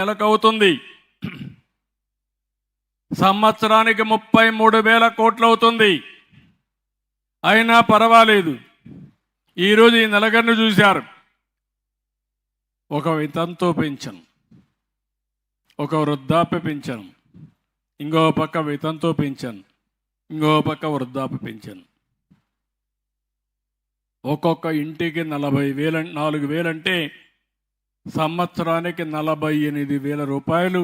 నెలకవుతుంది. సంవత్సరానికి 33,000 కోట్లు అవుతుంది. అయినా పర్వాలేదు. ఈరోజు ఈ నెలగన్ను చూశారు. ఒక వితంతు పింఛన్, ఒక వృద్ధాప్య పింఛన్, ఇంకో పక్క వితంతు పింఛన్, ఇంకో పక్క వృద్ధాప్య పింఛన్. ఒక్కొక్క ఇంటికి 4,000 అంటే సంవత్సరానికి 48,000 రూపాయలు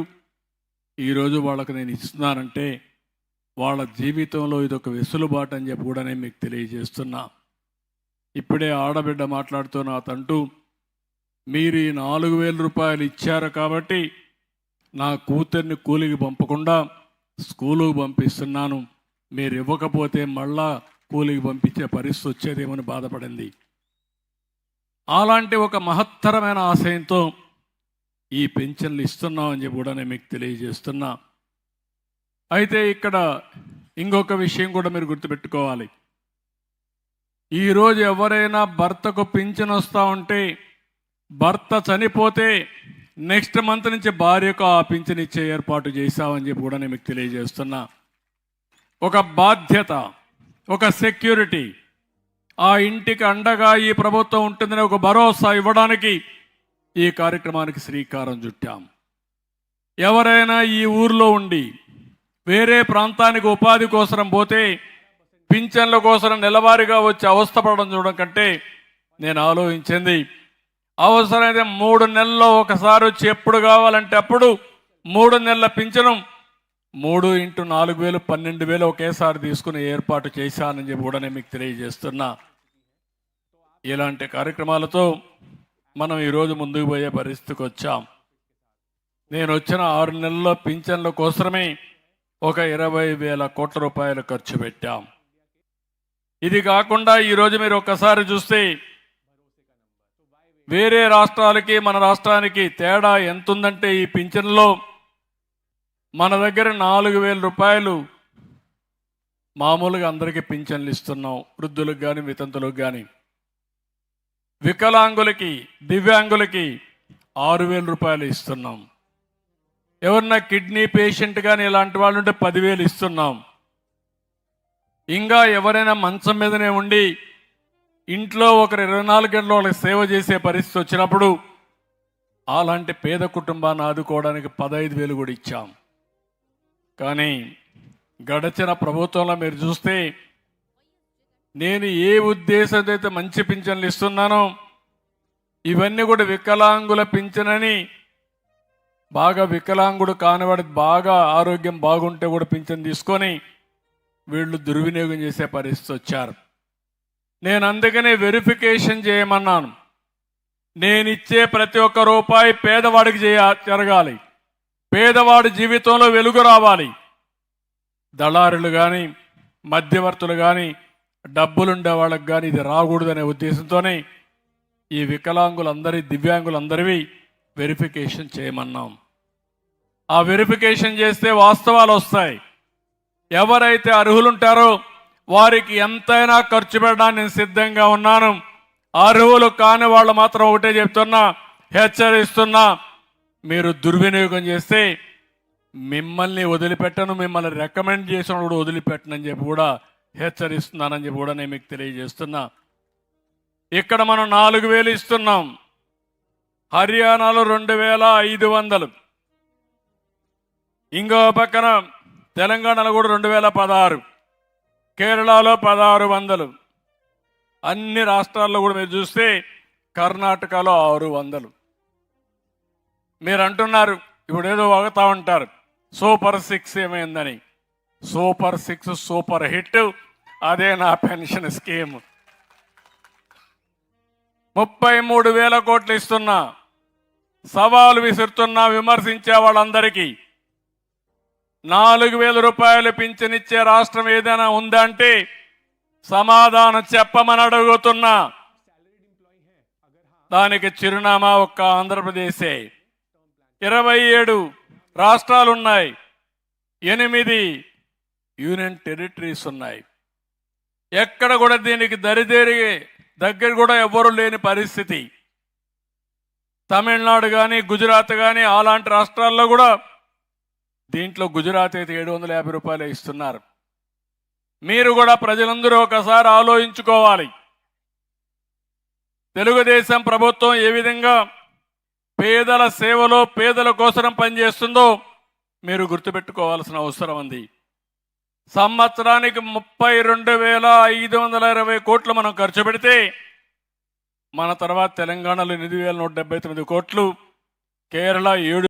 ఈరోజు వాళ్ళకి నేను ఇస్తున్నానంటే వాళ్ళ జీవితంలో ఇదొక వెసులుబాటు అని చెప్పి కూడా నేను మీకు తెలియజేస్తున్నా. ఇప్పుడే ఆడబిడ్డ మాట్లాడుతున్న తంటూ మీరు ఈ 4,000 రూపాయలు ఇచ్చారు కాబట్టి నా కూతుర్ని కూలికి పంపకుండా స్కూలుకు పంపిస్తున్నాను, మీరు ఇవ్వకపోతే మళ్ళా కూలికి పంపించే పరిస్థితి వచ్చేదేమని బాధపడింది. అలాంటి ఒక మహత్తరమైన ఆశయంతో ఈ పెన్షన్లు ఇస్తున్నామని చెప్పి కూడా నేను మీకు తెలియజేస్తున్నా. అయితే ఇక్కడ ఇంకొక విషయం కూడా మీరు గుర్తుపెట్టుకోవాలి. ఈరోజు ఎవరైనా భర్తకు పింఛన్ వస్తూ ఉంటే, భర్త చనిపోతే నెక్స్ట్ మంత్ నుంచి భార్యకు ఆ పింఛన్ ఇచ్చే ఏర్పాటు చేశామని చెప్పి కూడా నేను మీకు తెలియజేస్తున్నా. ఒక బాధ్యత, ఒక సెక్యూరిటీ, ఆ ఇంటికి అండగా ఈ ప్రభుత్వం ఉంటుందని ఒక భరోసా ఇవ్వడానికి ఈ కార్యక్రమానికి శ్రీకారం చుట్టాం. ఎవరైనా ఈ ఊర్లో ఉండి వేరే ప్రాంతానికి ఉపాధి కోసం పోతే పింఛన్ల కోసం నెలవారీగా వచ్చి అవస్థపడడం చూడడం కంటే నేను ఆలోచించింది, అవసరమైతే 3 నెలల్లో ఒకసారి వచ్చి ఎప్పుడు కావాలంటే అప్పుడు 3 నెలల పింఛను 3 × 4,000 12,000 ఒకేసారి తీసుకుని ఏర్పాటు చేశానని చెప్పి కూడా నేను మీకు తెలియజేస్తున్నా. ఇలాంటి కార్యక్రమాలతో మనం ఈరోజు ముందుకు పోయే పరిస్థితికి వచ్చాం. నేను వచ్చిన 6 నెలల్లో పింఛన్ల కోసమే ఒక 20,000 కోట్ల రూపాయలు ఖర్చు పెట్టాం. ఇది కాకుండా ఈరోజు మీరు ఒక్కసారి చూస్తే వేరే రాష్ట్రాలకి మన రాష్ట్రానికి తేడా ఎంతుందంటే ఈ పింఛన్లో మన దగ్గర 4,000 రూపాయలు మామూలుగా అందరికీ పింఛన్లు ఇస్తున్నాం, వృద్ధులకు కానీ వితంతులకు కానీ. వికలాంగులకి దివ్యాంగులకి 6,000 రూపాయలు ఇస్తున్నాం. ఎవరన్నా కిడ్నీ పేషెంట్ కానీ ఇలాంటి వాళ్ళు ఉంటే 10,000 ఇస్తున్నాం. ఇంకా ఎవరైనా మంచం మీదనే ఉండి ఇంట్లో ఒకరు 24 గంటలు వాళ్ళకి సేవ చేసే పరిస్థితి వచ్చినప్పుడు అలాంటి పేద కుటుంబాన్ని ఆదుకోవడానికి 15,000 కూడా ఇచ్చాం. కానీ గడిచిన ప్రభుత్వంలో మీరు చూస్తే నేను ఏ ఉద్దేశంతో అయితే మంచి పింఛన్లు ఇస్తున్నానో ఇవన్నీ కూడా వికలాంగుల పింఛనని, బాగా వికలాంగుడు కానివాడి బాగా ఆరోగ్యం బాగుంటే కూడా పింఛన్ తీసుకొని వీళ్ళు దుర్వినియోగం చేసే పరిస్థితి వచ్చారు. నేను అందుకనే వెరిఫికేషన్ చేయమన్నాను. నేను ఇచ్చే ప్రతి ఒక్క రూపాయి పేదవాడికి జరగాలి, పేదవాడి జీవితంలో వెలుగు రావాలి. దళారులు కానీ మధ్యవర్తులు కానీ డబ్బులుండే వాళ్ళకి కానీ ఇది రాకూడదనే ఉద్దేశంతోనే ఈ వికలాంగులందరి దివ్యాంగులందరివి వెరిఫికేషన్ చేయమన్నాం. ఆ వెరిఫికేషన్ చేస్తే వాస్తవాలు వస్తాయి. ఎవరైతే అర్హులుంటారో వారికి ఎంతైనా ఖర్చు పెట్టడానికి నేను సిద్ధంగా ఉన్నాను. అర్హులు కాని వాళ్ళు మాత్రం ఒకటే చెప్తున్నా, హెచ్చరిస్తున్నా, మీరు దుర్వినియోగం చేస్తే మిమ్మల్ని వదిలిపెట్టను, మిమ్మల్ని రికమెండ్ చేసిన కూడా వదిలిపెట్టనని చెప్పి కూడా హెచ్చరిస్తున్నానని చెప్పి కూడా నేను మీకు తెలియజేస్తున్నా. ఇక్కడ మనం 4,000 ఇస్తున్నాం. హర్యానాలో 2,500, ఇంకో పక్కన తెలంగాణలో కూడా 2,016, కేరళలో 1,600, అన్ని రాష్ట్రాల్లో కూడా మీరు చూస్తే కర్ణాటకలో 600. మీరు అంటున్నారు ఇప్పుడు ఏదో వాగుతూ ఉంటారు సూపర్ 6 ఏమైందని. సూపర్ 6 సూపర్ హిట్, అదే నా పెన్షన్ స్కీమ్. 33,000 కోట్లు ఇస్తున్నా. సవాలు విసురుతున్నా విమర్శించే వాళ్ళందరికీ 4,000 రూపాయలు పింఛనిచ్చే రాష్ట్రం ఏదైనా ఉందంటే సమాధానం చెప్పమని అడుగుతున్నా. దానికి చిరునామా ఒక్క ఆంధ్రప్రదేశే. 27 రాష్ట్రాలు ఉన్నాయి, 8 యూనియన్ టెరిటరీస్ ఉన్నాయి. ఎక్కడ కూడా దీనికి దగ్గర కూడా ఎవ్వరూ లేని పరిస్థితి. తమిళనాడు కానీ గుజరాత్ కానీ అలాంటి రాష్ట్రాల్లో కూడా దీంట్లో గుజరాత్ అయితే 750 రూపాయలే ఇస్తున్నారు. మీరు కూడా ప్రజలందరూ ఒకసారి ఆలోచించుకోవాలి. తెలుగుదేశం ప్రభుత్వం ఏ విధంగా పేదల సేవలో పేదల కోసం పనిచేస్తుందో మీరు గుర్తుపెట్టుకోవాల్సిన అవసరం ఉంది. సంవత్సరానికి 32,520 కోట్లు మనం ఖర్చు పెడితే మన తర్వాత తెలంగాణలో 8,179 కోట్లు, కేరళ 7